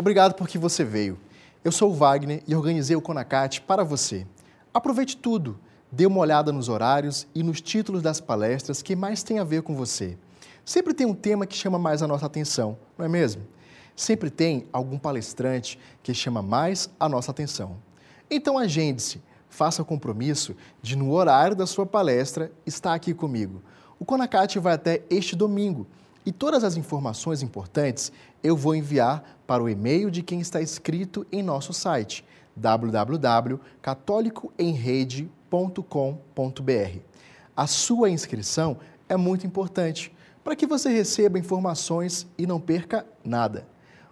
Obrigado porque você veio. Eu sou o Wagner e organizei o CONACAT para você. Aproveite tudo, dê uma olhada nos horários e nos títulos das palestras que mais tem a ver com você. Sempre tem um tema que chama mais a nossa atenção, não é mesmo? Sempre tem algum palestrante que chama mais a nossa atenção. Então agende-se, faça o compromisso de, no horário da sua palestra, estar aqui comigo. O CONACAT vai até este domingo e todas as informações importantes eu vou enviar para o e-mail de quem está inscrito em nosso site www.catolicoemrede.com.br. A sua inscrição é muito importante para que você receba informações e não perca nada.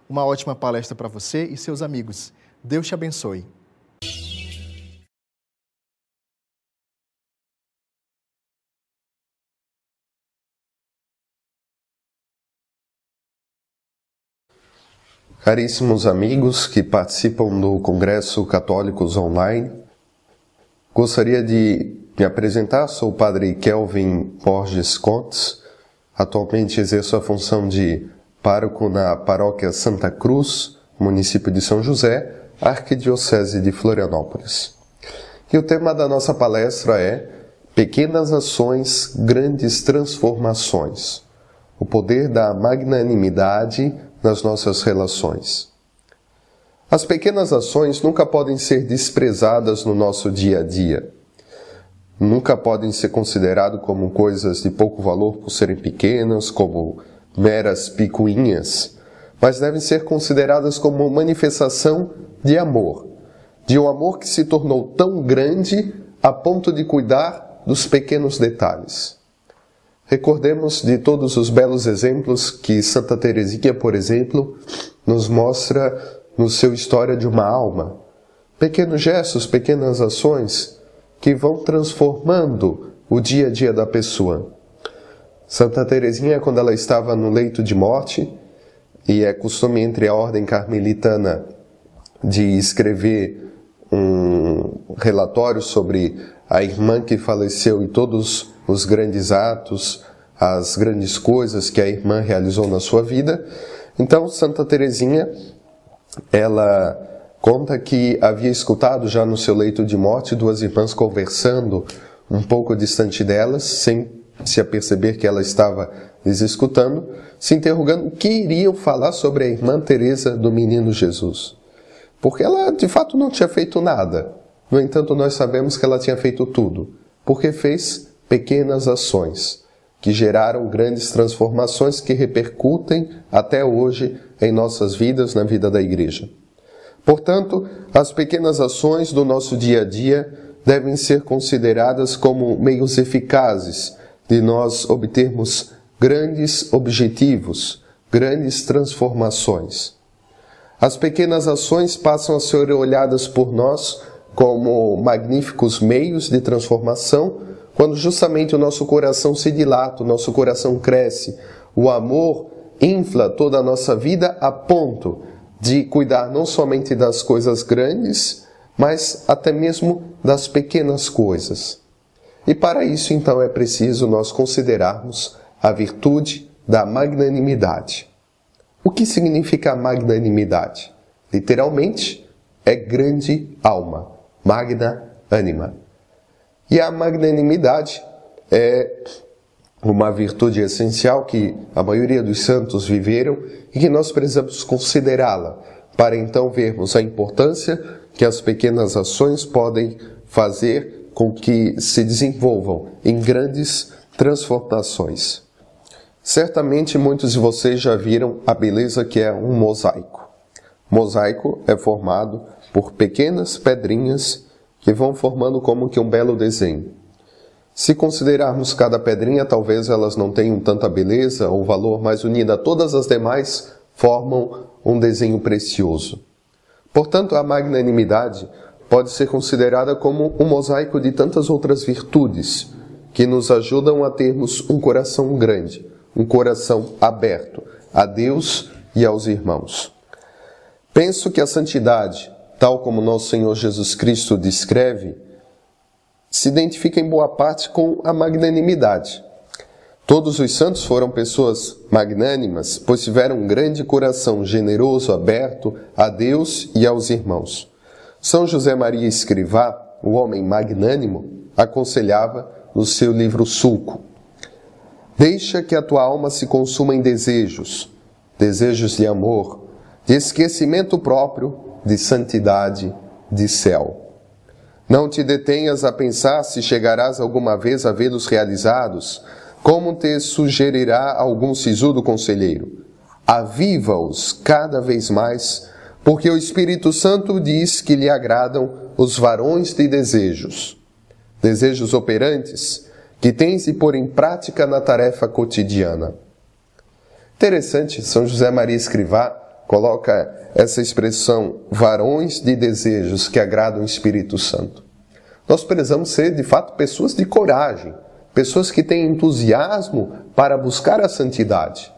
Uma ótima palestra para você e seus amigos. Deus te abençoe. Caríssimos amigos que participam do Congresso Católicos Online, gostaria de me apresentar. Sou o Padre Kelvin Borges Contes, atualmente exerço a função de pároco na Paróquia Santa Cruz, município de São José, Arquidiocese de Florianópolis. E o tema da nossa palestra é Pequenas Ações, Grandes Transformações. O poder da magnanimidade nas nossas relações. As pequenas ações nunca podem ser desprezadas no nosso dia a dia. Nunca podem ser consideradas como coisas de pouco valor por serem pequenas, como meras picuinhas, mas devem ser consideradas como manifestação de um amor que se tornou tão grande a ponto de cuidar dos pequenos detalhes. Recordemos de todos os belos exemplos que Santa Teresinha, por exemplo, nos mostra no seu História de uma Alma. Pequenos gestos, pequenas ações que vão transformando o dia a dia da pessoa. Santa Teresinha, quando ela estava no leito de morte, e é costume entre a ordem carmelitana de escrever um relatório sobre a irmã que faleceu e todos os grandes atos, as grandes coisas que a irmã realizou na sua vida. Então, Santa Teresinha, ela conta que havia escutado já no seu leito de morte duas irmãs conversando um pouco distante delas, sem se aperceber que ela estava lhes escutando, se interrogando o que iriam falar sobre a irmã Teresa do Menino Jesus. Porque ela, de fato, não tinha feito nada. No entanto, nós sabemos que ela tinha feito tudo, porque fez pequenas ações que geraram grandes transformações que repercutem até hoje em nossas vidas, na vida da Igreja. Portanto, as pequenas ações do nosso dia a dia devem ser consideradas como meios eficazes de nós obtermos grandes objetivos, grandes transformações. As pequenas ações passam a ser olhadas por nós como magníficos meios de transformação, quando justamente o nosso coração se dilata, o nosso coração cresce, o amor infla toda a nossa vida a ponto de cuidar não somente das coisas grandes, mas até mesmo das pequenas coisas. E para isso, então, é preciso nós considerarmos a virtude da magnanimidade. O que significa a magnanimidade? Literalmente, é grande alma, magna anima. E a magnanimidade é uma virtude essencial que a maioria dos santos viveram e que nós precisamos considerá-la para então vermos a importância que as pequenas ações podem fazer com que se desenvolvam em grandes transformações. Certamente muitos de vocês já viram a beleza que é um mosaico. Mosaico é formado por pequenas pedrinhas que vão formando como que um belo desenho. Se considerarmos cada pedrinha, talvez elas não tenham tanta beleza ou valor, mas unida a todas as demais, formam um desenho precioso. Portanto, a magnanimidade pode ser considerada como um mosaico de tantas outras virtudes que nos ajudam a termos um coração grande, um coração aberto a Deus e aos irmãos. Penso que a santidade, tal como nosso Senhor Jesus Cristo descreve, se identifica em boa parte com a magnanimidade. Todos os santos foram pessoas magnânimas, pois tiveram um grande coração generoso, aberto a Deus e aos irmãos. São José Maria Escrivá, o homem magnânimo, aconselhava no seu livro Sulco: deixa que a tua alma se consuma em desejos de amor, de esquecimento próprio, de santidade, de céu. Não te detenhas a pensar se chegarás alguma vez a vê-los realizados, como te sugerirá algum sisudo conselheiro. Aviva-os cada vez mais, porque o Espírito Santo diz que lhe agradam os varões de desejos operantes, que tens de pôr em prática na tarefa cotidiana. Interessante, São José Maria Escrivá coloca essa expressão, varões de desejos que agradam o Espírito Santo. Nós precisamos ser, de fato, pessoas de coragem, pessoas que têm entusiasmo para buscar a santidade.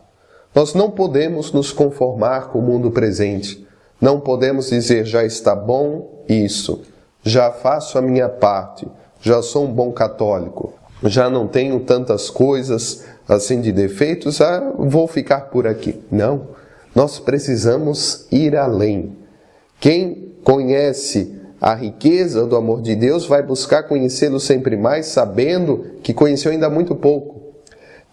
Nós não podemos nos conformar com o mundo presente. Não podemos dizer, já está bom isso, já faço a minha parte, já sou um bom católico, já não tenho tantas coisas assim de defeitos, vou ficar por aqui. Não, nós precisamos ir além. Quem conhece a riqueza do amor de Deus vai buscar conhecê-lo sempre mais, sabendo que conheceu ainda muito pouco.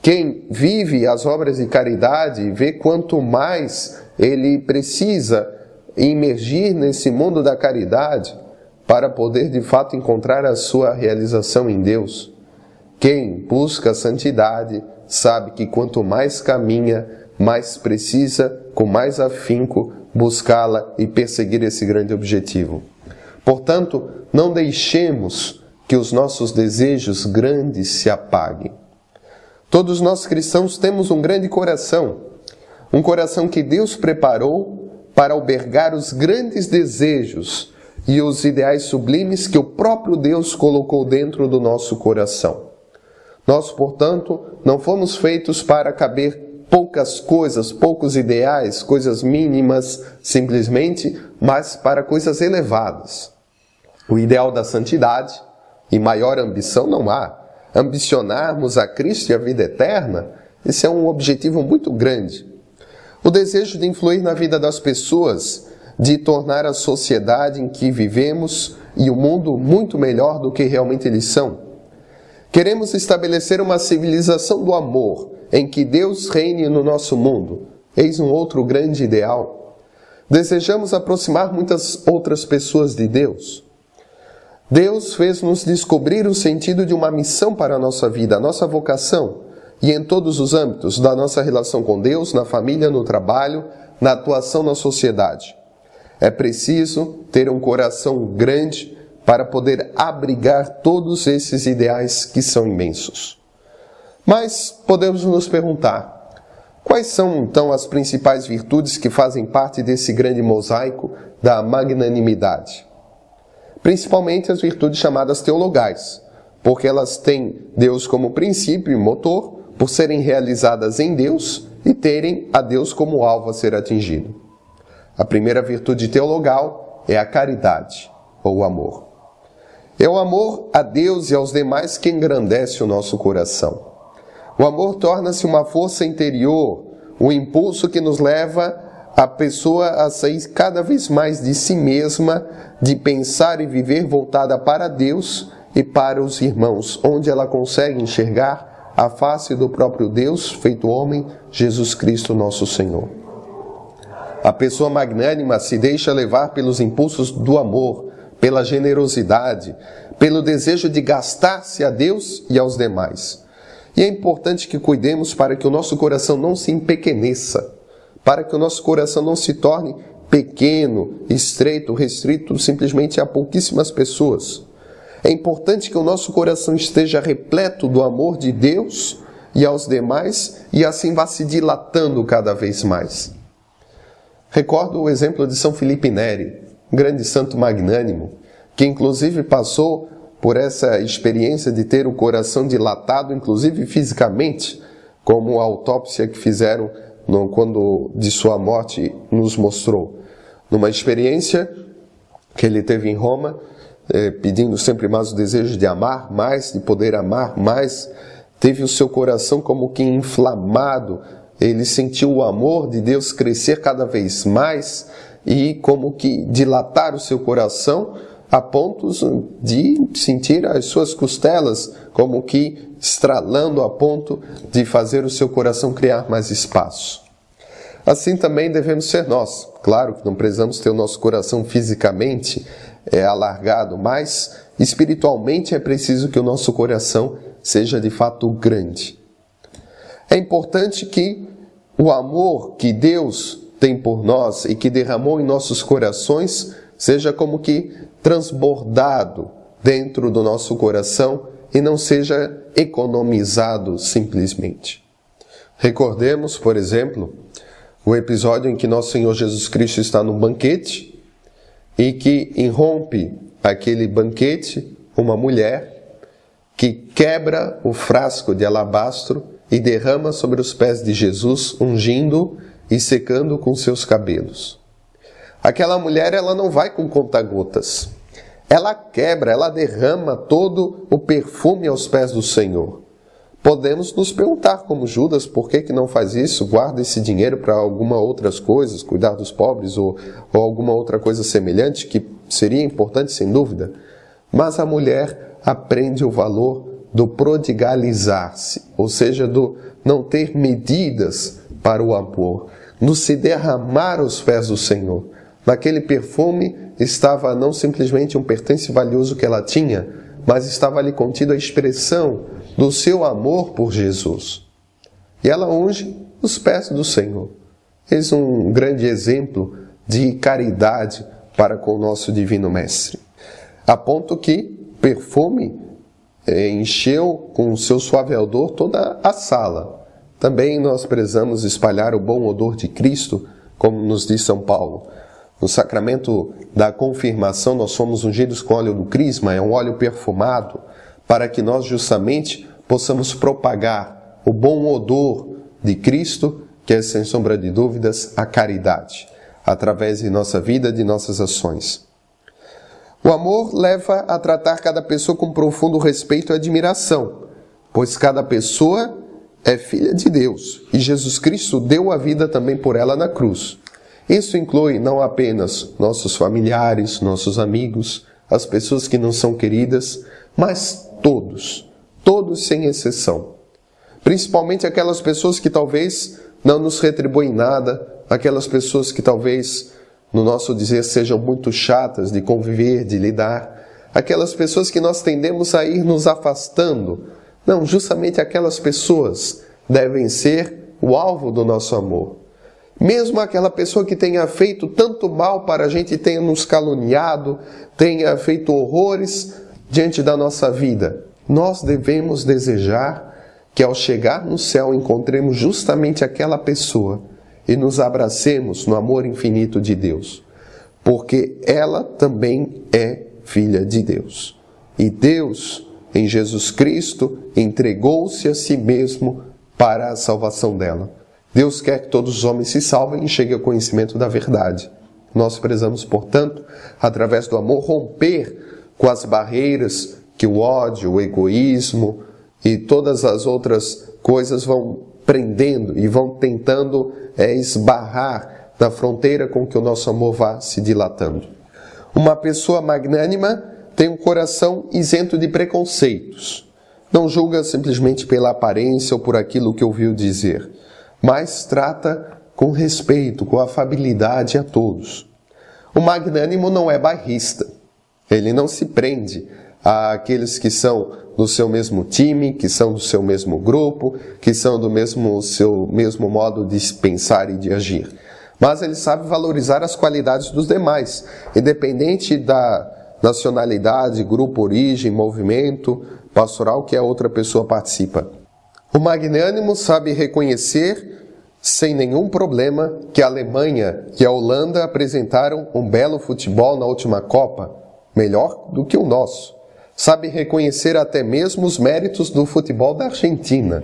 Quem vive as obras de caridade vê quanto mais ele precisa imergir nesse mundo da caridade para poder de fato encontrar a sua realização em Deus. Quem busca a santidade sabe que quanto mais caminha, mais precisa, com mais afinco, buscá-la e perseguir esse grande objetivo. Portanto, não deixemos que os nossos desejos grandes se apaguem. Todos nós cristãos temos um grande coração, um coração que Deus preparou para albergar os grandes desejos e os ideais sublimes que o próprio Deus colocou dentro do nosso coração. Nós, portanto, não fomos feitos para caber poucas coisas, poucos ideais, coisas mínimas, simplesmente, mas para coisas elevadas. O ideal da santidade e maior ambição não há. Ambicionarmos a Cristo e a vida eterna, esse é um objetivo muito grande. O desejo de influir na vida das pessoas, de tornar a sociedade em que vivemos e o mundo muito melhor do que realmente eles são. Queremos estabelecer uma civilização do amor, em que Deus reine no nosso mundo. Eis um outro grande ideal. Desejamos aproximar muitas outras pessoas de Deus. Deus fez-nos descobrir o sentido de uma missão para a nossa vida, a nossa vocação, e em todos os âmbitos da nossa relação com Deus, na família, no trabalho, na atuação na sociedade. É preciso ter um coração grande para poder abrigar todos esses ideais que são imensos. Mas podemos nos perguntar, quais são então as principais virtudes que fazem parte desse grande mosaico da magnanimidade? Principalmente as virtudes chamadas teologais, porque elas têm Deus como princípio e motor, por serem realizadas em Deus e terem a Deus como alvo a ser atingido. A primeira virtude teologal é a caridade, ou o amor. É o amor a Deus e aos demais que engrandece o nosso coração. O amor torna-se uma força interior, um impulso que nos leva a pessoa a sair cada vez mais de si mesma, de pensar e viver voltada para Deus e para os irmãos, onde ela consegue enxergar a face do próprio Deus, feito homem, Jesus Cristo nosso Senhor. A pessoa magnânima se deixa levar pelos impulsos do amor, pela generosidade, pelo desejo de gastar-se a Deus e aos demais. E é importante que cuidemos para que o nosso coração não se empequeneça, para que o nosso coração não se torne pequeno, estreito, restrito simplesmente a pouquíssimas pessoas. É importante que o nosso coração esteja repleto do amor de Deus e aos demais e assim vá se dilatando cada vez mais. Recordo o exemplo de São Felipe Neri, um grande santo magnânimo, que inclusive passou por essa experiência de ter o coração dilatado, inclusive fisicamente, como a autópsia que fizeram quando de sua morte nos mostrou. Numa experiência que ele teve em Roma, pedindo sempre mais o desejo de amar mais, de poder amar mais, teve o seu coração como que inflamado, ele sentiu o amor de Deus crescer cada vez mais e como que dilatar o seu coração a ponto de sentir as suas costelas como que estralando a ponto de fazer o seu coração criar mais espaço. Assim também devemos ser nós. Claro que não precisamos ter o nosso coração fisicamente alargado, mas espiritualmente é preciso que o nosso coração seja de fato grande. É importante que o amor que Deus tem por nós e que derramou em nossos corações seja como que transbordado dentro do nosso coração e não seja economizado simplesmente. Recordemos, por exemplo, o episódio em que nosso Senhor Jesus Cristo está num banquete e que irrompe aquele banquete uma mulher que quebra o frasco de alabastro e derrama sobre os pés de Jesus, ungindo e secando com seus cabelos. Aquela mulher, ela não vai com conta-gotas. Ela quebra, ela derrama todo o perfume aos pés do Senhor. Podemos nos perguntar, como Judas, por que não faz isso? Guarda esse dinheiro para alguma outras coisas, cuidar dos pobres ou alguma outra coisa semelhante, que seria importante sem dúvida. Mas a mulher aprende o valor do prodigalizar-se, ou seja, do não ter medidas para o amor, no se derramar aos pés do Senhor. Naquele perfume estava não simplesmente um pertence valioso que ela tinha, mas estava ali contido a expressão do seu amor por Jesus. E ela unge os pés do Senhor. Eis um grande exemplo de caridade para com o nosso Divino Mestre. A ponto que perfume encheu com o seu suave odor toda a sala. Também nós precisamos espalhar o bom odor de Cristo, como nos diz São Paulo. No sacramento da confirmação, nós somos ungidos com óleo do crisma, é um óleo perfumado, para que nós justamente possamos propagar o bom odor de Cristo, que é, sem sombra de dúvidas, a caridade, através de nossa vida, de nossas ações. O amor leva a tratar cada pessoa com profundo respeito e admiração, pois cada pessoa é filha de Deus, e Jesus Cristo deu a vida também por ela na cruz. Isso inclui não apenas nossos familiares, nossos amigos, as pessoas que não são queridas, mas todos sem exceção. Principalmente aquelas pessoas que talvez não nos retribuem nada, aquelas pessoas que talvez, no nosso dizer, sejam muito chatas de conviver, de lidar, aquelas pessoas que nós tendemos a ir nos afastando. Não, justamente aquelas pessoas devem ser o alvo do nosso amor. Mesmo aquela pessoa que tenha feito tanto mal para a gente, tenha nos caluniado, tenha feito horrores diante da nossa vida, nós devemos desejar que ao chegar no céu encontremos justamente aquela pessoa e nos abracemos no amor infinito de Deus, porque ela também é filha de Deus. E Deus, em Jesus Cristo, entregou-se a si mesmo para a salvação dela. Deus quer que todos os homens se salvem e cheguem ao conhecimento da verdade. Nós precisamos, portanto, através do amor, romper com as barreiras que o ódio, o egoísmo e todas as outras coisas vão prendendo e vão tentando esbarrar na fronteira com que o nosso amor vá se dilatando. Uma pessoa magnânima tem um coração isento de preconceitos. Não julga simplesmente pela aparência ou por aquilo que ouviu dizer, mas trata com respeito, com afabilidade a todos. O magnânimo não é bairrista. Ele não se prende àqueles que são do seu mesmo time, que são do seu mesmo grupo, que são do seu mesmo modo de pensar e de agir. Mas ele sabe valorizar as qualidades dos demais, independente da nacionalidade, grupo, origem, movimento pastoral que a outra pessoa participa. O magnânimo sabe reconhecer, sem nenhum problema, que a Alemanha e a Holanda apresentaram um belo futebol na última Copa, melhor do que o nosso. Sabe reconhecer até mesmo os méritos do futebol da Argentina.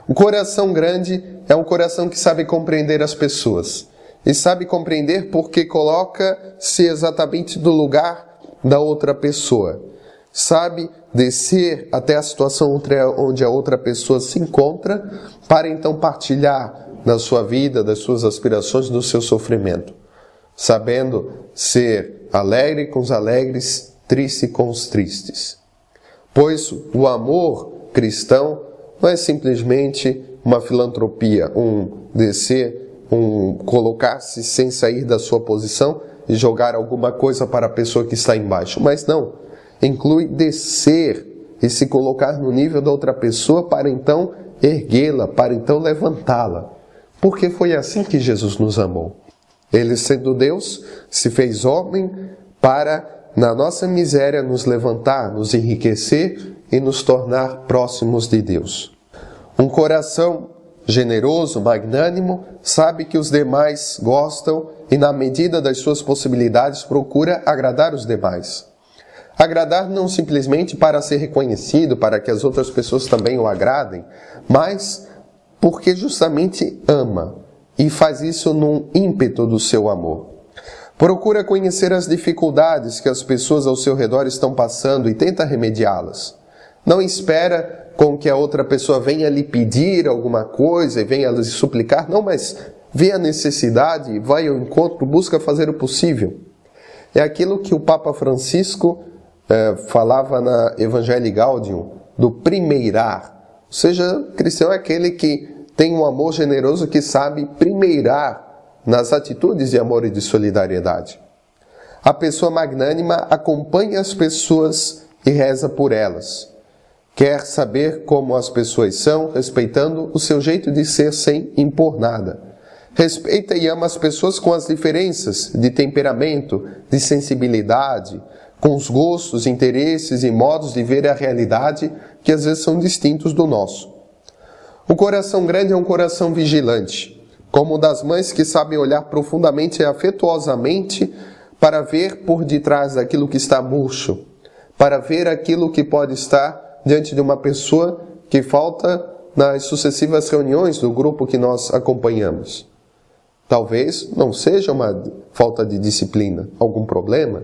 O coração grande é um coração que sabe compreender as pessoas. E sabe compreender porque coloca-se exatamente no lugar da outra pessoa. sabe descer até a situação onde a outra pessoa se encontra, para então partilhar da sua vida, das suas aspirações, do seu sofrimento, sabendo ser alegre com os alegres, triste com os tristes. Pois o amor cristão não é simplesmente uma filantropia, colocar-se sem sair da sua posição e jogar alguma coisa para a pessoa que está embaixo, mas não, inclui descer e se colocar no nível da outra pessoa para então erguê-la, para então levantá-la. Porque foi assim que Jesus nos amou. Ele, sendo Deus, se fez homem para, na nossa miséria, nos levantar, nos enriquecer e nos tornar próximos de Deus. Um coração generoso, magnânimo, sabe que os demais gostam e, na medida das suas possibilidades, procura agradar os demais. Agradar não simplesmente para ser reconhecido, para que as outras pessoas também o agradem, mas porque justamente ama e faz isso num ímpeto do seu amor. Procura conhecer as dificuldades que as pessoas ao seu redor estão passando e tenta remediá-las. Não espera com que a outra pessoa venha lhe pedir alguma coisa e venha lhe suplicar, não, mas vê a necessidade, vai ao encontro, busca fazer o possível. É aquilo que o Papa Francisco falava na Evangelii Gaudium, do primeirar. Ou seja, cristão é aquele que tem um amor generoso, que sabe primeirar nas atitudes de amor e de solidariedade. A pessoa magnânima acompanha as pessoas e reza por elas. Quer saber como as pessoas são, respeitando o seu jeito de ser sem impor nada. Respeita e ama as pessoas com as diferenças de temperamento, de sensibilidade, com os gostos, interesses e modos de ver a realidade que às vezes são distintos do nosso. O coração grande é um coração vigilante, como o das mães que sabem olhar profundamente e afetuosamente para ver por detrás daquilo que está murcho, para ver aquilo que pode estar diante de uma pessoa que falta nas sucessivas reuniões do grupo que nós acompanhamos. Talvez não seja uma falta de disciplina, algum problema.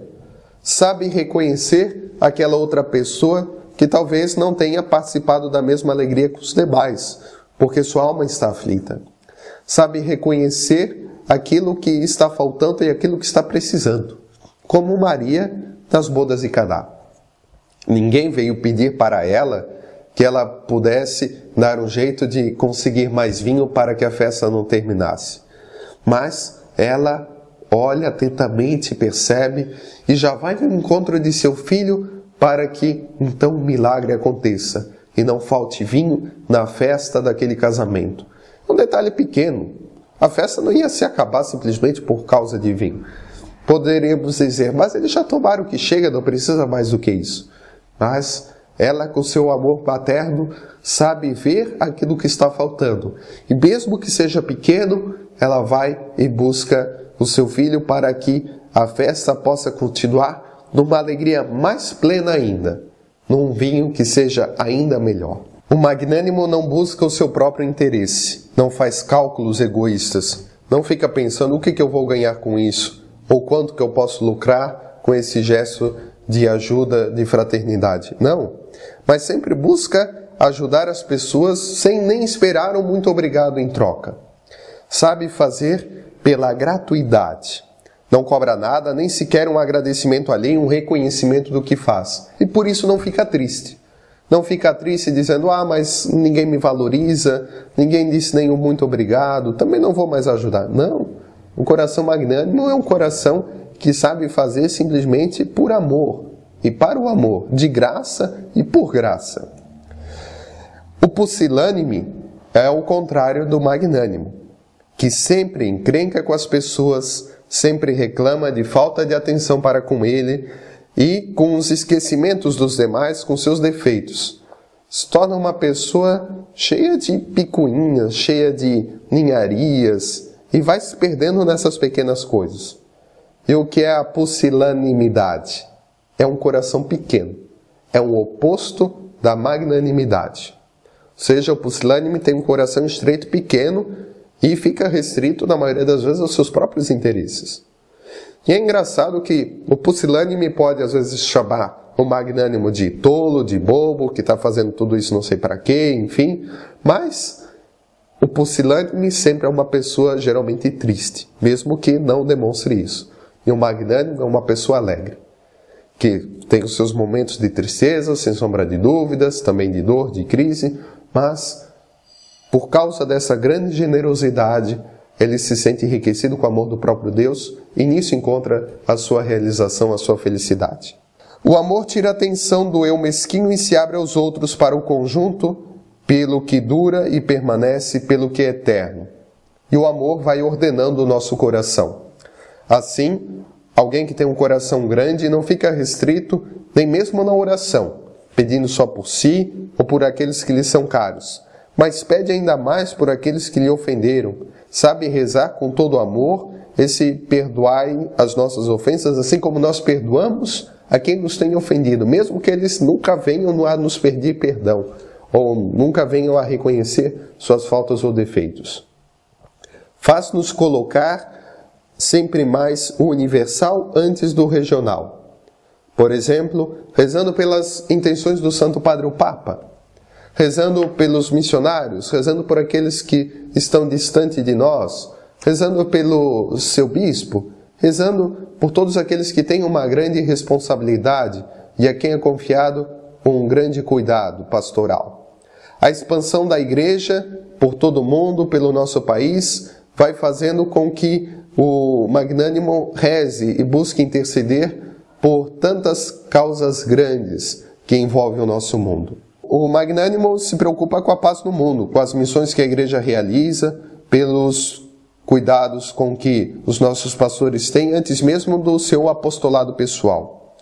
Sabe reconhecer aquela outra pessoa que talvez não tenha participado da mesma alegria que os demais, porque sua alma está aflita. Sabe reconhecer aquilo que está faltando e aquilo que está precisando, como Maria nas bodas de Caná. Ninguém veio pedir para ela que ela pudesse dar um jeito de conseguir mais vinho para que a festa não terminasse. Mas ela olha atentamente, percebe e já vai ao encontro de seu filho para que então um milagre aconteça e não falte vinho na festa daquele casamento. Um detalhe pequeno, a festa não ia se acabar simplesmente por causa de vinho. Poderíamos dizer, mas eles já tomaram o que chega, não precisa mais do que isso. Mas ela, com seu amor paterno, sabe ver aquilo que está faltando. E mesmo que seja pequeno, ela vai e busca o seu filho para que a festa possa continuar numa alegria mais plena ainda, num vinho que seja ainda melhor. O magnânimo não busca o seu próprio interesse, não faz cálculos egoístas, não fica pensando o que eu vou ganhar com isso, ou quanto que eu posso lucrar com esse gesto de ajuda, de fraternidade. Não, mas sempre busca ajudar as pessoas sem nem esperar um muito obrigado em troca. Sabe fazer pela gratuidade. Não cobra nada, nem sequer um agradecimento alheio, um reconhecimento do que faz. E por isso não fica triste. Não fica triste dizendo, mas ninguém me valoriza, ninguém disse nenhum muito obrigado, também não vou mais ajudar. Não, o coração magnânimo é um coração que sabe fazer simplesmente por amor e para o amor, de graça e por graça. O pusilânime é o contrário do magnânimo, que sempre encrenca com as pessoas, sempre reclama de falta de atenção para com ele e com os esquecimentos dos demais, com seus defeitos. Se torna uma pessoa cheia de picuinhas, cheia de ninharias e vai se perdendo nessas pequenas coisas. E o que é a pusilanimidade? É um coração pequeno. É o oposto da magnanimidade. Ou seja, o pusilânime tem um coração estreito, pequeno, e fica restrito, na maioria das vezes, aos seus próprios interesses. E é engraçado que o pusilânime pode, às vezes, chamar o magnânimo de tolo, de bobo, que está fazendo tudo isso não sei para quê, enfim. Mas o pusilânime sempre é uma pessoa geralmente triste, mesmo que não demonstre isso. E o magnânimo é uma pessoa alegre, que tem os seus momentos de tristeza, sem sombra de dúvidas, também de dor, de crise, mas por causa dessa grande generosidade, ele se sente enriquecido com o amor do próprio Deus e nisso encontra a sua realização, a sua felicidade. O amor tira a atenção do eu mesquinho e se abre aos outros para o conjunto, pelo que dura e permanece, pelo que é eterno. E o amor vai ordenando o nosso coração. Assim, alguém que tem um coração grande não fica restrito, nem mesmo na oração, pedindo só por si ou por aqueles que lhe são caros, mas pede ainda mais por aqueles que lhe ofenderam. Sabe rezar com todo amor, esse perdoai as nossas ofensas, assim como nós perdoamos a quem nos tem ofendido, mesmo que eles nunca venham a nos pedir perdão, ou nunca venham a reconhecer suas faltas ou defeitos. Faz-nos colocar sempre mais o universal antes do regional. Por exemplo, rezando pelas intenções do Santo Padre o Papa, rezando pelos missionários, rezando por aqueles que estão distante de nós, rezando pelo seu bispo, rezando por todos aqueles que têm uma grande responsabilidade e a quem é confiado um grande cuidado pastoral. A expansão da igreja por todo o mundo, pelo nosso país, vai fazendo com que o magnânimo reze e busque interceder por tantas causas grandes que envolvem o nosso mundo. O magnânimo se preocupa com a paz no mundo, com as missões que a igreja realiza, pelos cuidados com que os nossos pastores têm antes mesmo do seu apostolado pessoal.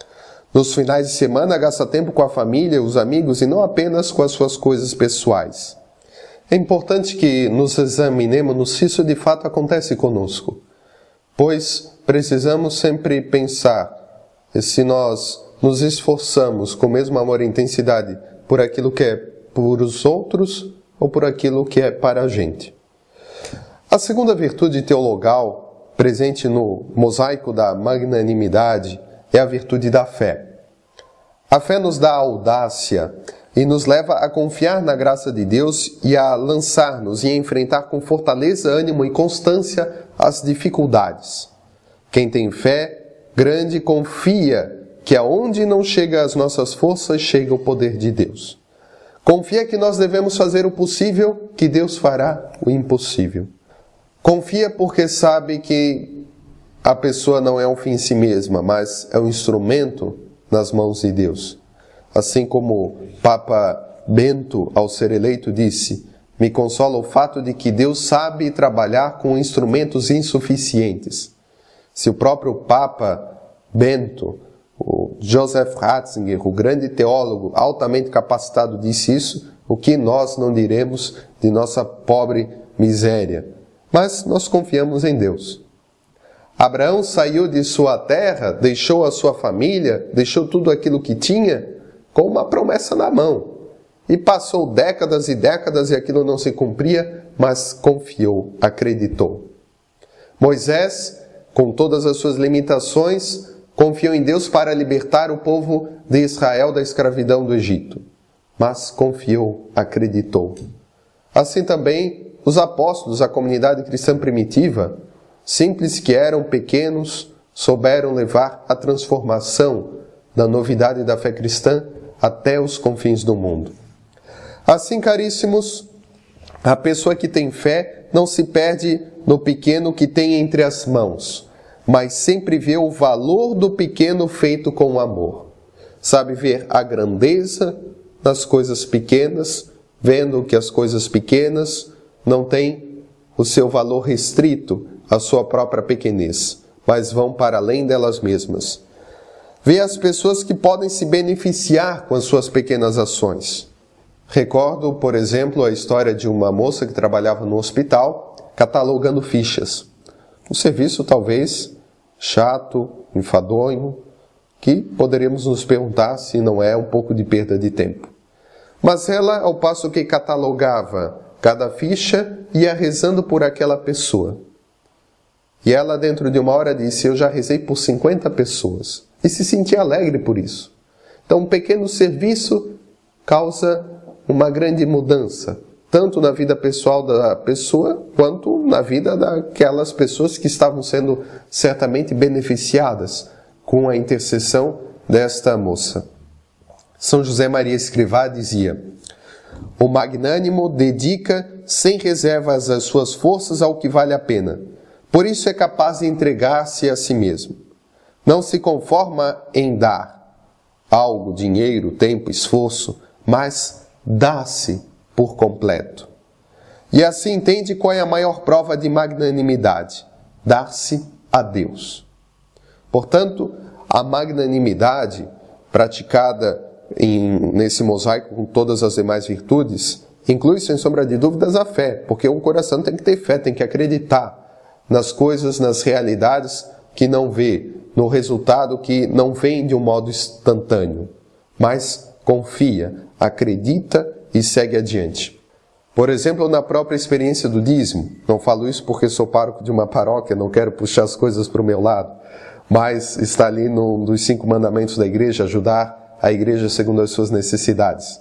Nos finais de semana, gasta tempo com a família, os amigos e não apenas com as suas coisas pessoais. É importante que nos examinemos se isso de fato acontece conosco, pois precisamos sempre pensar se nós nos esforçamos com o mesmo amor e intensidade por aquilo que é por os outros ou por aquilo que é para a gente. A segunda virtude teologal, presente no mosaico da magnanimidade, é a virtude da fé. A fé nos dá audácia e nos leva a confiar na graça de Deus e a lançar-nos e a enfrentar com fortaleza, ânimo e constância as dificuldades. Quem tem fé grande confia que aonde não chega as nossas forças, chega o poder de Deus. Confia que nós devemos fazer o possível, que Deus fará o impossível. Confia porque sabe que a pessoa não é um fim em si mesma, mas é um instrumento nas mãos de Deus. Assim como Papa Bento, ao ser eleito, disse: me consola o fato de que Deus sabe trabalhar com instrumentos insuficientes. Se o próprio Papa Bento, o Joseph Ratzinger, o grande teólogo altamente capacitado, disse isso, o que nós não diremos de nossa pobre miséria? Mas nós confiamos em Deus. Abraão saiu de sua terra, deixou a sua família, deixou tudo aquilo que tinha, com uma promessa na mão. E passou décadas e décadas e aquilo não se cumpria, mas confiou, acreditou. Moisés, com todas as suas limitações, confiou em Deus para libertar o povo de Israel da escravidão do Egito. Mas confiou, acreditou. Assim também os apóstolos, a comunidade cristã primitiva, simples que eram, pequenos, souberam levar a transformação da novidade da fé cristã até os confins do mundo. Assim, caríssimos, a pessoa que tem fé não se perde no pequeno que tem entre as mãos, mas sempre vê o valor do pequeno feito com amor. Sabe ver a grandeza nas coisas pequenas, vendo que as coisas pequenas não têm o seu valor restrito à sua própria pequenez, mas vão para além delas mesmas. Vê as pessoas que podem se beneficiar com as suas pequenas ações. Recordo, por exemplo, a história de uma moça que trabalhava no hospital catalogando fichas. Um serviço talvez chato, enfadonho, que poderíamos nos perguntar se não é um pouco de perda de tempo. Mas ela, ao passo que catalogava cada ficha, ia rezando por aquela pessoa. E ela, dentro de uma hora, disse: eu já rezei por 50 pessoas. E se sentia alegre por isso. Então, um pequeno serviço causa uma grande mudança, tanto na vida pessoal da pessoa, quanto na vida daquelas pessoas que estavam sendo certamente beneficiadas com a intercessão desta moça. São José Maria Escrivá dizia: o magnânimo dedica sem reservas as suas forças ao que vale a pena. Por isso é capaz de entregar-se a si mesmo. Não se conforma em dar algo, dinheiro, tempo, esforço, mas dá-se por completo. E assim entende qual é a maior prova de magnanimidade: dar-se a Deus. Portanto, a magnanimidade praticada nesse mosaico com todas as demais virtudes inclui, sem sombra de dúvidas, a fé, porque o coração tem que ter fé, tem que acreditar nas coisas, nas realidades que não vê, no resultado que não vem de um modo instantâneo, mas confia, acredita e segue adiante. Por exemplo, na própria experiência do dízimo, não falo isso porque sou pároco de uma paróquia, não quero puxar as coisas para o meu lado, mas está ali num dos 5 mandamentos da igreja, ajudar a igreja segundo as suas necessidades.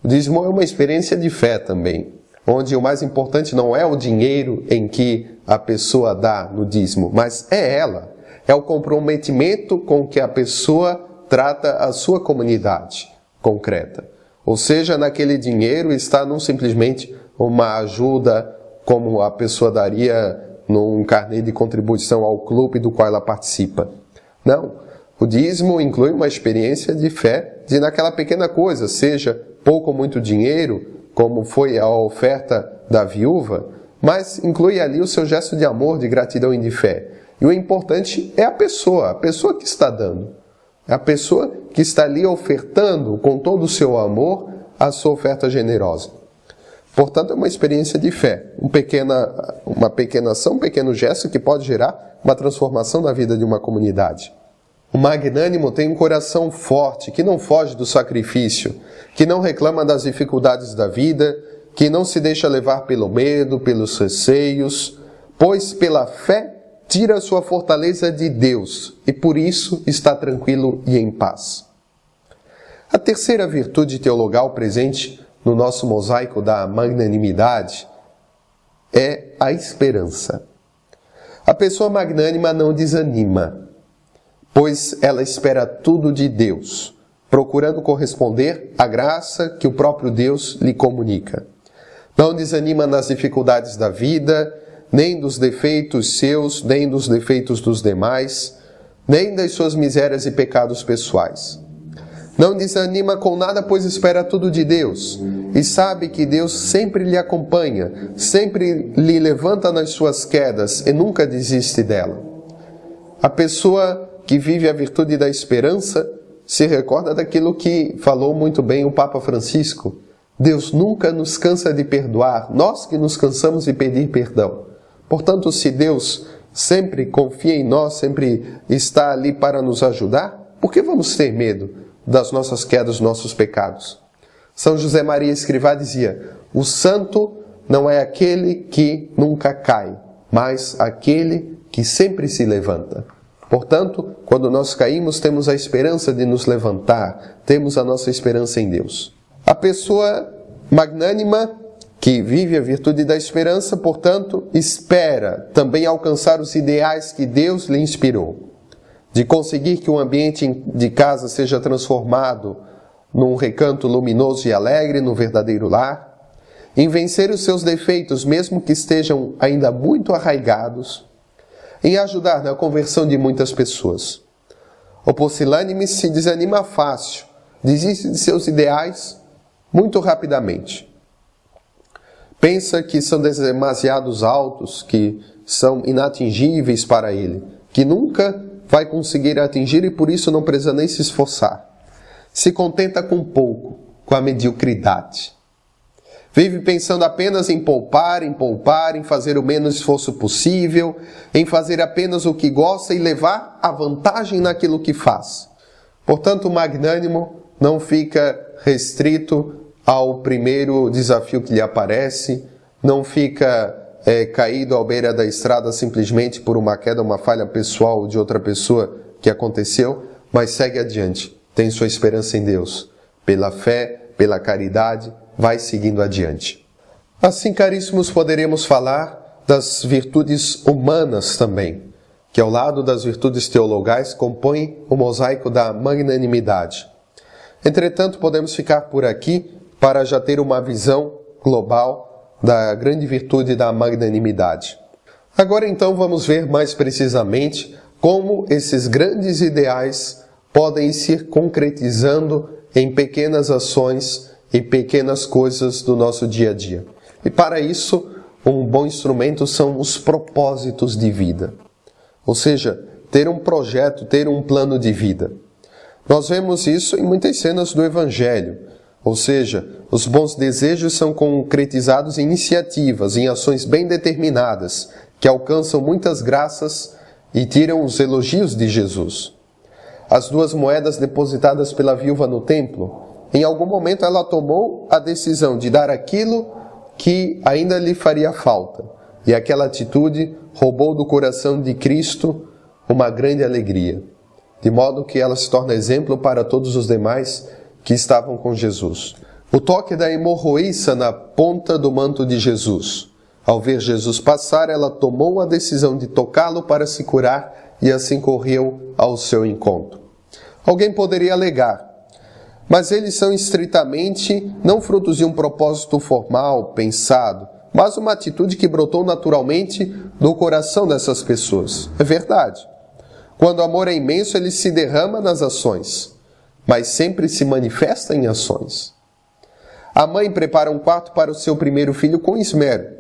O dízimo é uma experiência de fé também, onde o mais importante não é o dinheiro em que a pessoa dá no dízimo, mas é ela. É o comprometimento com que a pessoa trata a sua comunidade concreta. Ou seja, naquele dinheiro está não simplesmente uma ajuda como a pessoa daria num carnê de contribuição ao clube do qual ela participa. Não. O dízimo inclui uma experiência de fé de naquela pequena coisa, seja pouco ou muito dinheiro, como foi a oferta da viúva, mas inclui ali o seu gesto de amor, de gratidão e de fé. E o importante é a pessoa que está dando. É a pessoa que está ali ofertando com todo o seu amor a sua oferta generosa. Portanto, é uma experiência de fé, uma pequena ação, um pequeno gesto que pode gerar uma transformação na vida de uma comunidade. O magnânimo tem um coração forte, que não foge do sacrifício, que não reclama das dificuldades da vida, que não se deixa levar pelo medo, pelos receios, pois pela fé tira a sua fortaleza de Deus e por isso está tranquilo e em paz. A terceira virtude teologal presente no nosso mosaico da magnanimidade é a esperança. A pessoa magnânima não desanima, pois ela espera tudo de Deus, procurando corresponder à graça que o próprio Deus lhe comunica. Não desanima nas dificuldades da vida, nem dos defeitos seus, nem dos defeitos dos demais, nem das suas misérias e pecados pessoais. Não desanima com nada, pois espera tudo de Deus, e sabe que Deus sempre lhe acompanha, sempre lhe levanta nas suas quedas e nunca desiste dela. A pessoa que vive a virtude da esperança se recorda daquilo que falou muito bem o Papa Francisco. Deus nunca nos cansa de perdoar, nós que nos cansamos de pedir perdão. Portanto, se Deus sempre confia em nós, sempre está ali para nos ajudar, por que vamos ter medo das nossas quedas, dos nossos pecados? São José Maria Escrivá dizia: o santo não é aquele que nunca cai, mas aquele que sempre se levanta. Portanto, quando nós caímos, temos a esperança de nos levantar, temos a nossa esperança em Deus. A pessoa magnânima que vive a virtude da esperança, portanto, espera também alcançar os ideais que Deus lhe inspirou. De conseguir que o ambiente de casa seja transformado num recanto luminoso e alegre, no verdadeiro lar. Em vencer os seus defeitos, mesmo que estejam ainda muito arraigados. Em ajudar na conversão de muitas pessoas. O pusilânime se desanima fácil, desiste de seus ideais muito rapidamente. Pensa que são demasiados altos, que são inatingíveis para ele, que nunca vai conseguir atingir e por isso não precisa nem se esforçar. Se contenta com pouco, com a mediocridade. Vive pensando apenas em poupar, em fazer o menos esforço possível, em fazer apenas o que gosta e levar a vantagem naquilo que faz. Portanto, o magnânimo não fica restrito ao primeiro desafio que lhe aparece, não fica caído à beira da estrada simplesmente por uma queda, uma falha pessoal de outra pessoa que aconteceu, mas segue adiante, tem sua esperança em Deus. Pela fé, pela caridade, vai seguindo adiante. Assim, caríssimos, poderemos falar das virtudes humanas também, que ao lado das virtudes teologais compõem o mosaico da magnanimidade. Entretanto, podemos ficar por aqui para já ter uma visão global da grande virtude da magnanimidade. Agora então vamos ver mais precisamente como esses grandes ideais podem se ir concretizando em pequenas ações e pequenas coisas do nosso dia a dia. E para isso, um bom instrumento são os propósitos de vida. Ou seja, ter um projeto, ter um plano de vida. Nós vemos isso em muitas cenas do Evangelho. Ou seja, os bons desejos são concretizados em iniciativas, em ações bem determinadas, que alcançam muitas graças e tiram os elogios de Jesus. As 2 moedas depositadas pela viúva no templo, em algum momento ela tomou a decisão de dar aquilo que ainda lhe faria falta. E aquela atitude roubou do coração de Cristo uma grande alegria, de modo que ela se torna exemplo para todos os demais que estavam com Jesus. O toque da hemorroíça na ponta do manto de Jesus. Ao ver Jesus passar, ela tomou a decisão de tocá-lo para se curar e assim correu ao seu encontro. Alguém poderia alegar, mas eles são estritamente não frutos de um propósito formal, pensado, mas uma atitude que brotou naturalmente do coração dessas pessoas. É verdade. Quando o amor é imenso, ele se derrama nas ações, mas sempre se manifesta em ações. A mãe prepara um quarto para o seu primeiro filho com esmero.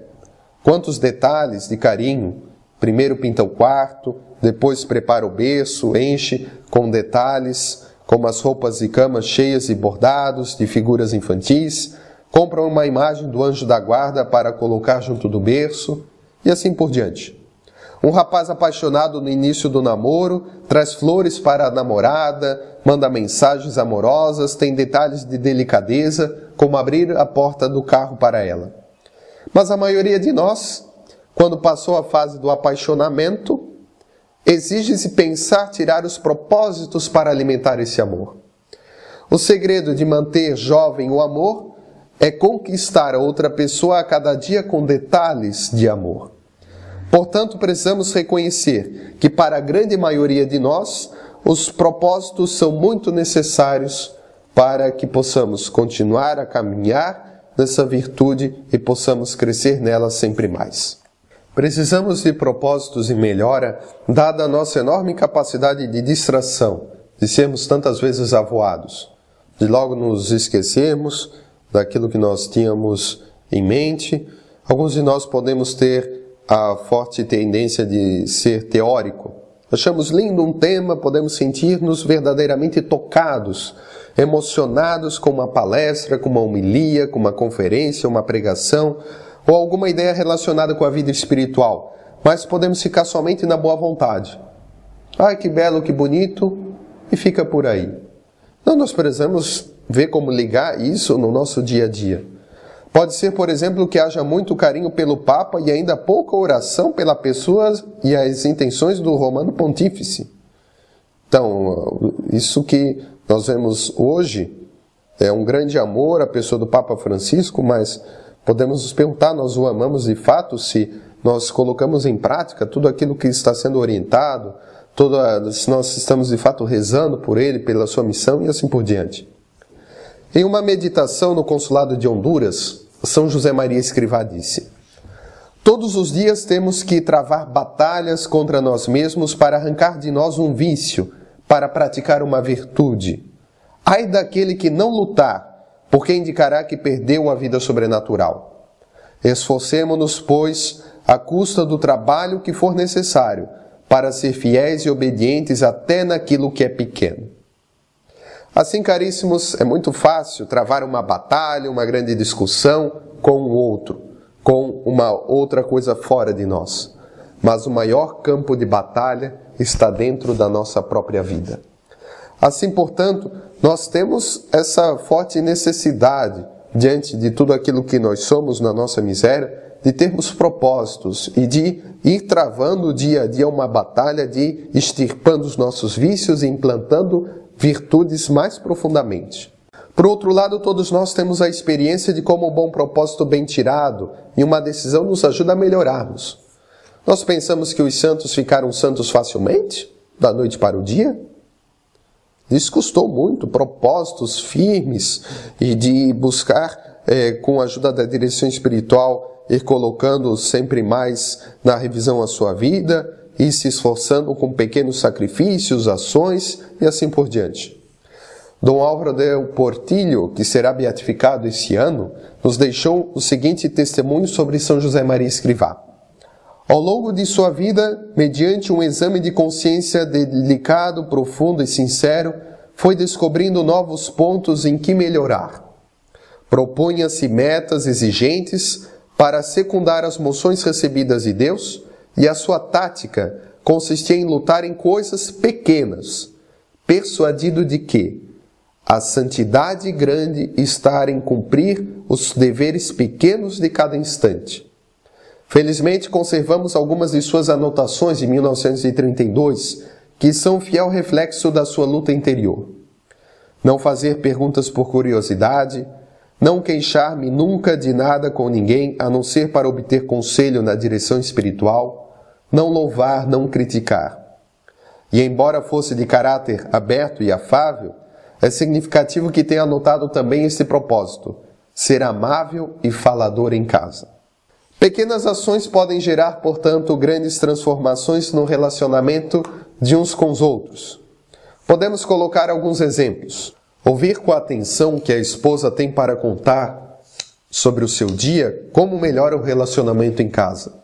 Quantos detalhes de carinho! Primeiro pinta o quarto, depois prepara o berço, enche com detalhes, como as roupas de cama cheias de bordados, de figuras infantis, compra uma imagem do anjo da guarda para colocar junto do berço, e assim por diante. Um rapaz apaixonado no início do namoro, traz flores para a namorada, manda mensagens amorosas, tem detalhes de delicadeza, como abrir a porta do carro para ela. Mas a maioria de nós, quando passou a fase do apaixonamento, exige-se pensar, tirar os propósitos para alimentar esse amor. O segredo de manter jovem o amor é conquistar a outra pessoa a cada dia com detalhes de amor. Portanto, precisamos reconhecer que para a grande maioria de nós, os propósitos são muito necessários para que possamos continuar a caminhar nessa virtude e possamos crescer nela sempre mais. Precisamos de propósitos em melhora, dada a nossa enorme capacidade de distração, de sermos tantas vezes avoados, de logo nos esquecermos daquilo que nós tínhamos em mente. Alguns de nós podemos ter a forte tendência de ser teórico. Achamos lindo um tema, podemos sentir-nos verdadeiramente tocados, emocionados com uma palestra, com uma homilia, com uma conferência, uma pregação, ou alguma ideia relacionada com a vida espiritual, mas podemos ficar somente na boa vontade. Ai, que belo, que bonito, e fica por aí. Não, nós precisamos ver como ligar isso no nosso dia a dia. Pode ser, por exemplo, que haja muito carinho pelo Papa e ainda pouca oração pela pessoa e as intenções do Romano Pontífice. Então, isso que nós vemos hoje é um grande amor à pessoa do Papa Francisco, mas podemos nos perguntar, nós o amamos de fato se nós colocamos em prática tudo aquilo que está sendo orientado, se nós estamos de fato rezando por ele, pela sua missão e assim por diante. Em uma meditação no consulado de Honduras, São José Maria Escrivá disse: todos os dias temos que travar batalhas contra nós mesmos para arrancar de nós um vício, para praticar uma virtude. Ai daquele que não lutar, porque indicará que perdeu a vida sobrenatural. Esforcemo-nos, pois, à custa do trabalho que for necessário, para ser fiéis e obedientes até naquilo que é pequeno. Assim, caríssimos, é muito fácil travar uma batalha, uma grande discussão com o outro, com uma outra coisa fora de nós. Mas o maior campo de batalha está dentro da nossa própria vida. Assim, portanto, nós temos essa forte necessidade, diante de tudo aquilo que nós somos na nossa miséria, de termos propósitos e de ir travando dia a dia uma batalha de extirpando os nossos vícios e implantando virtudes mais profundamente. Por outro lado, todos nós temos a experiência de como um bom propósito bem tirado e uma decisão nos ajuda a melhorarmos. Nós pensamos que os santos ficaram santos facilmente, da noite para o dia? Isso custou muito, propósitos firmes e de buscar, com a ajuda da direção espiritual, ir colocando sempre mais na revisão a sua vida e se esforçando com pequenos sacrifícios, ações e assim por diante. Dom Álvaro del Portillo, que será beatificado esse ano, nos deixou o seguinte testemunho sobre São José Maria Escrivá. Ao longo de sua vida, mediante um exame de consciência delicado, profundo e sincero, foi descobrindo novos pontos em que melhorar. Propunha-se metas exigentes para secundar as moções recebidas de Deus, e a sua tática consistia em lutar em coisas pequenas, persuadido de que a santidade grande está em cumprir os deveres pequenos de cada instante. Felizmente, conservamos algumas de suas anotações de 1932, que são fiel reflexo da sua luta interior. Não fazer perguntas por curiosidade, não queixar-me nunca de nada com ninguém, a não ser para obter conselho na direção espiritual, não louvar, não criticar. E embora fosse de caráter aberto e afável, é significativo que tenha anotado também esse propósito, ser amável e falador em casa. Pequenas ações podem gerar, portanto, grandes transformações no relacionamento de uns com os outros. Podemos colocar alguns exemplos. Ouvir com atenção o que a esposa tem para contar sobre o seu dia, como melhora o relacionamento em casa.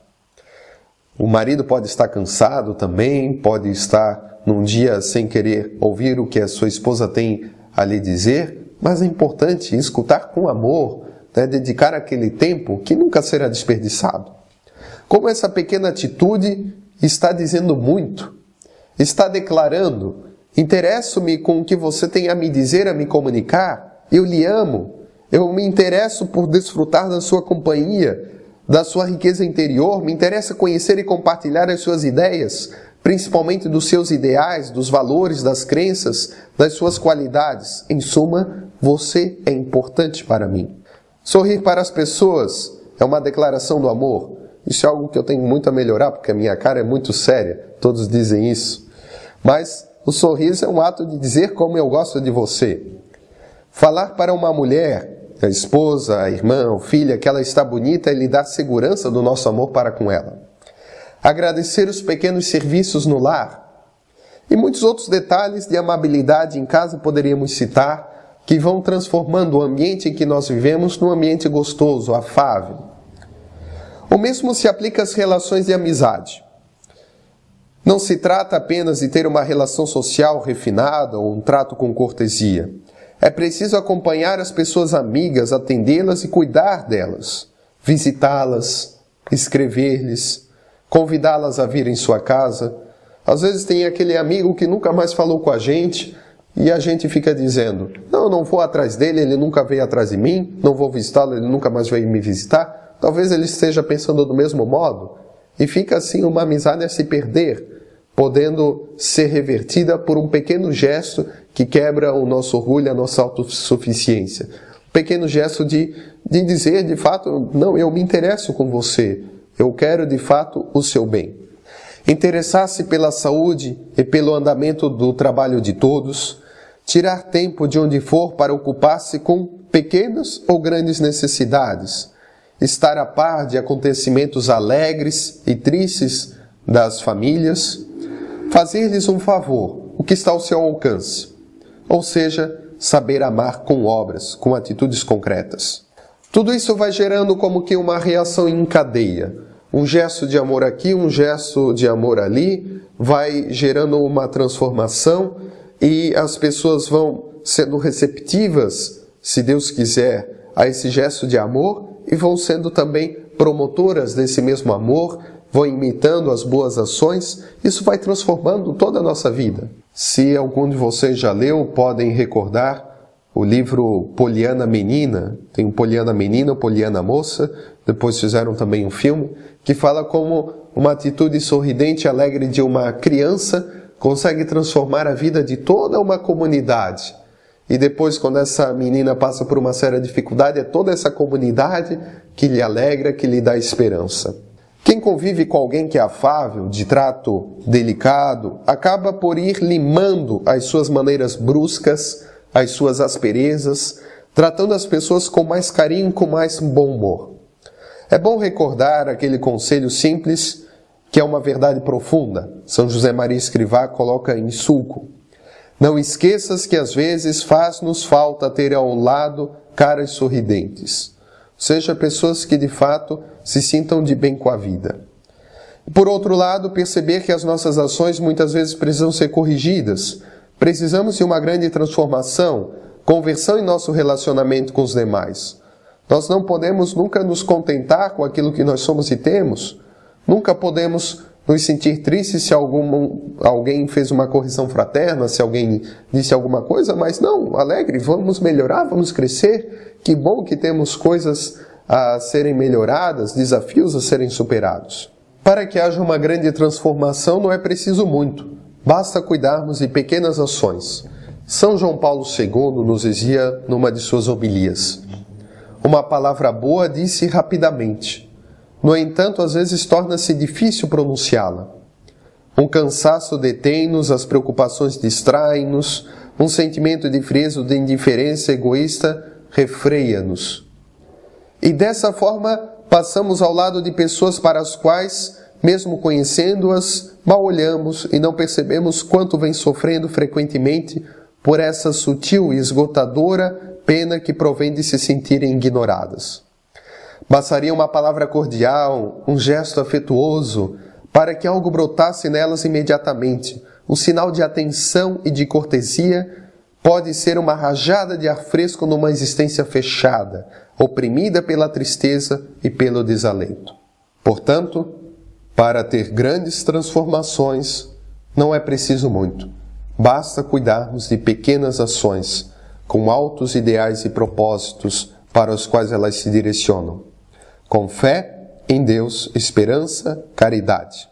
O marido pode estar cansado também, pode estar num dia sem querer ouvir o que a sua esposa tem a lhe dizer, mas é importante escutar com amor, dedicar aquele tempo que nunca será desperdiçado. Como essa pequena atitude está dizendo muito, está declarando: interesso-me com o que você tem a me dizer, a me comunicar, eu lhe amo, eu me interesso por desfrutar da sua companhia, da sua riqueza interior, me interessa conhecer e compartilhar as suas ideias, principalmente dos seus ideais, dos valores, das crenças, das suas qualidades. Em suma, você é importante para mim. Sorrir para as pessoas é uma declaração do amor. Isso é algo que eu tenho muito a melhorar, porque a minha cara é muito séria, todos dizem isso. Mas o sorriso é um ato de dizer como eu gosto de você. Falar para uma mulher, a esposa, a irmã, a filha, que ela está bonita e lhe dar segurança do nosso amor para com ela. Agradecer os pequenos serviços no lar. E muitos outros detalhes de amabilidade em casa poderíamos citar, que vão transformando o ambiente em que nós vivemos num ambiente gostoso, afável. O mesmo se aplica às relações de amizade. Não se trata apenas de ter uma relação social refinada ou um trato com cortesia. É preciso acompanhar as pessoas amigas, atendê-las e cuidar delas, visitá-las, escrever-lhes, convidá-las a vir em sua casa. Às vezes tem aquele amigo que nunca mais falou com a gente e a gente fica dizendo: não, eu não vou atrás dele, ele nunca veio atrás de mim, não vou visitá-lo, ele nunca mais veio me visitar. Talvez ele esteja pensando do mesmo modo. E fica assim uma amizade a se perder, podendo ser revertida por um pequeno gesto que quebra o nosso orgulho, a nossa autossuficiência. Um pequeno gesto de dizer, de fato, não, eu me interesso com você, eu quero de fato o seu bem. Interessar-se pela saúde e pelo andamento do trabalho de todos, tirar tempo de onde for para ocupar-se com pequenas ou grandes necessidades, estar a par de acontecimentos alegres e tristes das famílias, fazer-lhes um favor, o que está ao seu alcance, ou seja, saber amar com obras, com atitudes concretas. Tudo isso vai gerando como que uma reação em cadeia. Um gesto de amor aqui, um gesto de amor ali, vai gerando uma transformação e as pessoas vão sendo receptivas, se Deus quiser, a esse gesto de amor e vão sendo também promotoras desse mesmo amor, vão imitando as boas ações. Isso vai transformando toda a nossa vida. Se algum de vocês já leu, podem recordar o livro Poliana Menina. Tem o Poliana Menina, o Poliana Moça. Depois fizeram também um filme que fala como uma atitude sorridente e alegre de uma criança consegue transformar a vida de toda uma comunidade. E depois, quando essa menina passa por uma séria dificuldade, é toda essa comunidade que lhe alegra, que lhe dá esperança. Quem convive com alguém que é afável, de trato delicado, acaba por ir limando as suas maneiras bruscas, as suas asperezas, tratando as pessoas com mais carinho, com mais bom humor. É bom recordar aquele conselho simples que é uma verdade profunda. São José Maria Escrivá coloca em sulco. Não esqueças que às vezes faz-nos falta ter ao lado caras sorridentes. Ou seja, pessoas que de fato se sintam de bem com a vida. Por outro lado, perceber que as nossas ações muitas vezes precisam ser corrigidas. Precisamos de uma grande transformação, conversão em nosso relacionamento com os demais. Nós não podemos nunca nos contentar com aquilo que nós somos e temos. Nunca podemos nos sentir tristes se alguém fez uma correção fraterna, se alguém disse alguma coisa, mas não, alegre, vamos melhorar, vamos crescer. Que bom que temos coisas a serem melhoradas, desafios a serem superados. Para que haja uma grande transformação não é preciso muito, basta cuidarmos de pequenas ações. São João Paulo II nos dizia numa de suas homilias: uma palavra boa disse rapidamente. No entanto, às vezes torna-se difícil pronunciá-la. Um cansaço detém-nos, as preocupações distraem-nos, um sentimento de frieza ou de indiferença egoísta refreia-nos. E dessa forma, passamos ao lado de pessoas para as quais, mesmo conhecendo-as, mal olhamos e não percebemos quanto vem sofrendo frequentemente por essa sutil e esgotadora pena que provém de se sentirem ignoradas. Bastaria uma palavra cordial, um gesto afetuoso, para que algo brotasse nelas imediatamente. Um sinal de atenção e de cortesia pode ser uma rajada de ar fresco numa existência fechada, oprimida pela tristeza e pelo desalento. Portanto, para ter grandes transformações, não é preciso muito. Basta cuidarmos de pequenas ações, com altos ideais e propósitos para os quais elas se direcionam. Com fé em Deus, esperança, caridade.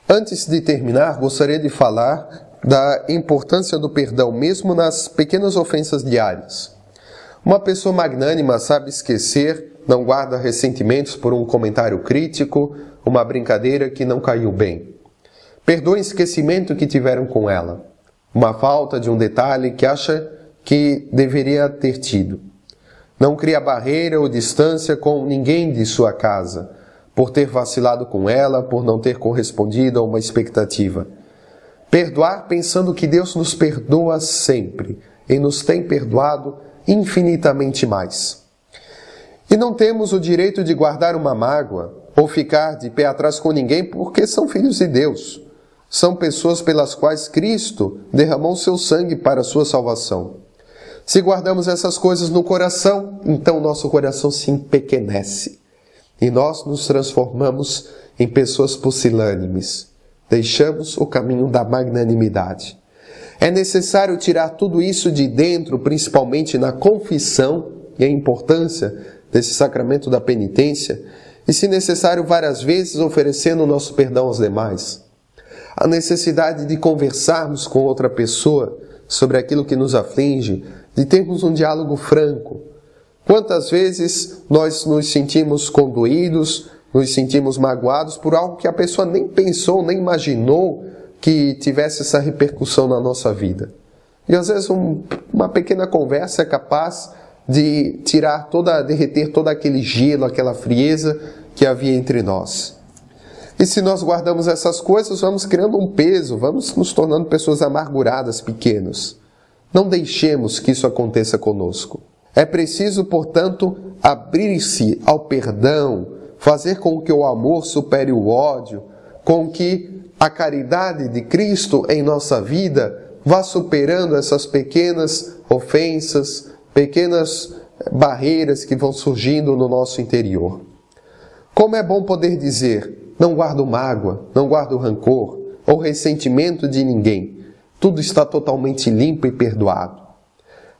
Antes de terminar, gostaria de falar da importância do perdão, mesmo nas pequenas ofensas diárias. Uma pessoa magnânima sabe esquecer, não guarda ressentimentos por um comentário crítico, uma brincadeira que não caiu bem. Perdoa o esquecimento que tiveram com ela, uma falta de um detalhe que acha que deveria ter tido. Não cria barreira ou distância com ninguém de sua casa, por ter vacilado com ela, por não ter correspondido a uma expectativa. Perdoar pensando que Deus nos perdoa sempre e nos tem perdoado infinitamente mais. E não temos o direito de guardar uma mágoa ou ficar de pé atrás com ninguém porque são filhos de Deus. São pessoas pelas quais Cristo derramou seu sangue para a sua salvação. Se guardamos essas coisas no coração, então nosso coração se empequenece e nós nos transformamos em pessoas pusilânimes. Deixamos o caminho da magnanimidade. É necessário tirar tudo isso de dentro, principalmente na confissão e a importância desse sacramento da penitência, e, se necessário, várias vezes oferecendo o nosso perdão aos demais. A necessidade de conversarmos com outra pessoa sobre aquilo que nos aflige, de termos um diálogo franco. Quantas vezes nós nos sentimos condoídos, nos sentimos magoados por algo que a pessoa nem pensou, nem imaginou que tivesse essa repercussão na nossa vida. E às vezes uma pequena conversa é capaz de derreter todo aquele gelo, aquela frieza que havia entre nós. E se nós guardamos essas coisas, vamos criando um peso, vamos nos tornando pessoas amarguradas, pequenas. Não deixemos que isso aconteça conosco. É preciso, portanto, abrir-se ao perdão, fazer com que o amor supere o ódio, com que a caridade de Cristo em nossa vida vá superando essas pequenas ofensas, pequenas barreiras que vão surgindo no nosso interior. Como é bom poder dizer: não guardo mágoa, não guardo rancor ou ressentimento de ninguém. Tudo está totalmente limpo e perdoado.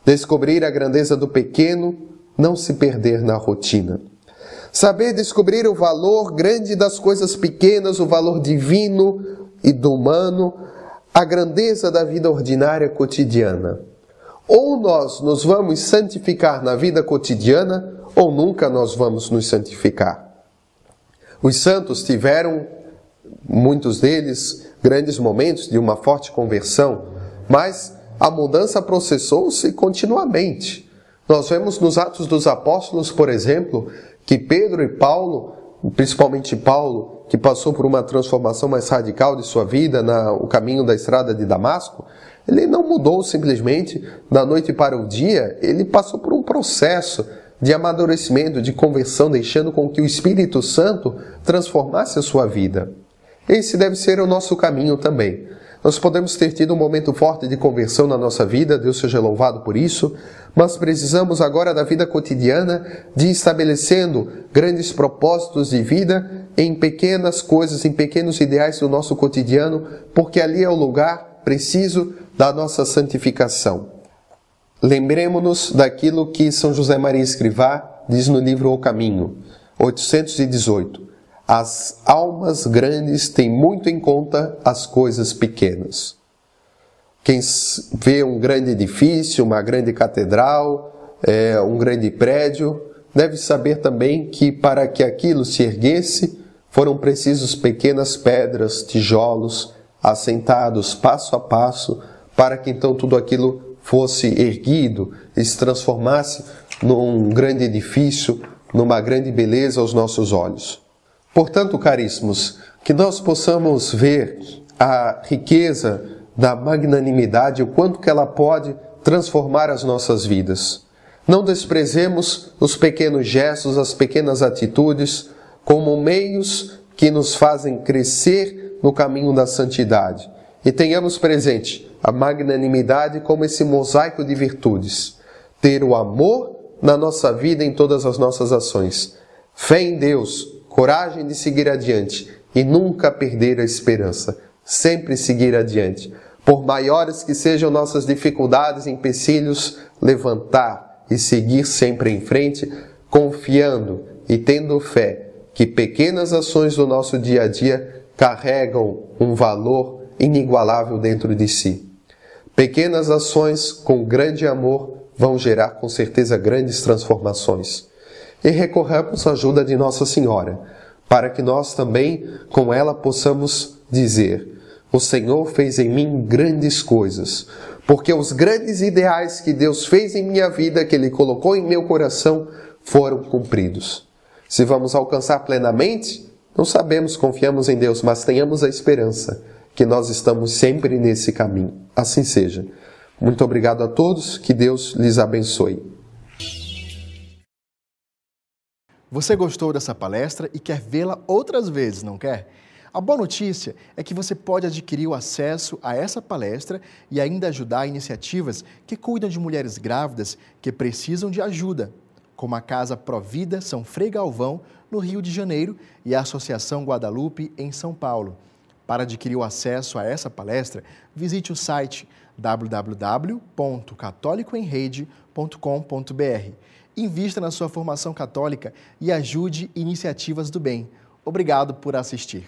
Descobrir a grandeza do pequeno, não se perder na rotina. Saber descobrir o valor grande das coisas pequenas, o valor divino e do humano, a grandeza da vida ordinária cotidiana. Ou nós nos vamos santificar na vida cotidiana, ou nunca nós vamos nos santificar. Os santos tiveram, muitos deles, grandes momentos de uma forte conversão, mas a mudança processou-se continuamente. Nós vemos nos Atos dos Apóstolos, por exemplo, que Pedro e Paulo, principalmente Paulo, que passou por uma transformação mais radical de sua vida no caminho da estrada de Damasco, ele não mudou simplesmente da noite para o dia, ele passou por um processo de amadurecimento, de conversão, deixando com que o Espírito Santo transformasse a sua vida. Esse deve ser o nosso caminho também. Nós podemos ter tido um momento forte de conversão na nossa vida, Deus seja louvado por isso, mas precisamos agora da vida cotidiana de ir estabelecendo grandes propósitos de vida em pequenas coisas, em pequenos ideais do nosso cotidiano, porque ali é o lugar preciso da nossa santificação. Lembremos-nos daquilo que São José Maria Escrivá diz no livro O Caminho, 818. As almas grandes têm muito em conta as coisas pequenas. Quem vê um grande edifício, uma grande catedral, um grande prédio, deve saber também que para que aquilo se erguesse, foram precisos pequenas pedras, tijolos, assentados passo a passo, para que então tudo aquilo fosse erguido e se transformasse num grande edifício, numa grande beleza aos nossos olhos. Portanto, caríssimos, que nós possamos ver a riqueza da magnanimidade, o quanto que ela pode transformar as nossas vidas. Não desprezemos os pequenos gestos, as pequenas atitudes, como meios que nos fazem crescer no caminho da santidade. E tenhamos presente a magnanimidade como esse mosaico de virtudes. Ter o amor na nossa vida em todas as nossas ações. Fé em Deus, coragem de seguir adiante e nunca perder a esperança. Sempre seguir adiante. Por maiores que sejam nossas dificuldades e empecilhos, levantar e seguir sempre em frente, confiando e tendo fé que pequenas ações do nosso dia a dia carregam um valor inigualável dentro de si. Pequenas ações com grande amor vão gerar com certeza grandes transformações. E recorremos à ajuda de Nossa Senhora, para que nós também com ela possamos dizer: o Senhor fez em mim grandes coisas, porque os grandes ideais que Deus fez em minha vida, que Ele colocou em meu coração, foram cumpridos. Se vamos alcançar plenamente, não sabemos, confiamos em Deus, mas tenhamos a esperança que nós estamos sempre nesse caminho. Assim seja. Muito obrigado a todos, que Deus lhes abençoe. Você gostou dessa palestra e quer vê-la outras vezes, não quer? A boa notícia é que você pode adquirir o acesso a essa palestra e ainda ajudar iniciativas que cuidam de mulheres grávidas que precisam de ajuda, como a Casa Provida São Frei Galvão, no Rio de Janeiro, e a Associação Guadalupe, em São Paulo. Para adquirir o acesso a essa palestra, visite o site www.catolicoemrede.com.br. Invista na sua formação católica e ajude iniciativas do bem. Obrigado por assistir.